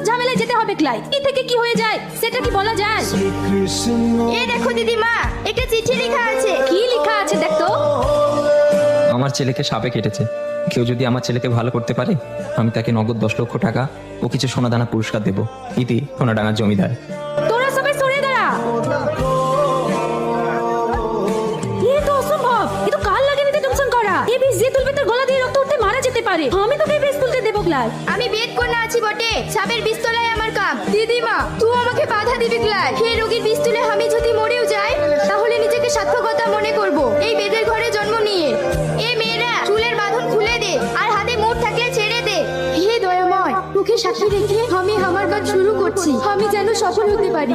সব ঝামেলায় যেতে হবে ক্লাই। এ থেকে কি হয়ে যায় সেটা কি বলা যায়? এই দেখো দিদিমা, একটা চিঠি লেখা আছে। কি লেখা আছে দেখ তো। আমার ছেলেকে সাপে কেটেছে, কেউ যদি আমার ছেলেকে ভালো করতে পারে আমি তাকে নগদ 10 লক্ষ টাকা ও কিছু সোনাদানা পুরস্কার দেব। ইতি সোনাডাঙ্গার জমিদার। তোরা সবাই সরে দাঁড়া। এ তো অসম্ভব, এ তো কাল লাগে নিতে টেনশন করা। এ বিষ যে তুলবে তার গলা দিয়ে রক্ত উঠতে মারা যেতে পারে। আমি তোকে বিষ তুলতে দেবো ক্লাই। আমি বেদ কন্যা আছি বটে, সাপের বিষ তোলাই আমার কাম। দিদিমা তুই আমাকে বাধা দিবি ক্লাই। সেই রোগীর বিষ তুলে আমি যদি মরেও যাই তাহলে নিজেকে সার্থকতা মনে করব এই বেদের ঘরে জন্ম নিয়ে। এই মেয়েরা চুলের বাঁধন খুলে দে আর হাতে মুঠ থাকলে ছেড়ে দে। হে দয়াময়, তোকে সাক্ষী রেখে আমি আমার কাজ শুরু করছি। আমি যেন সফল হতে পারি।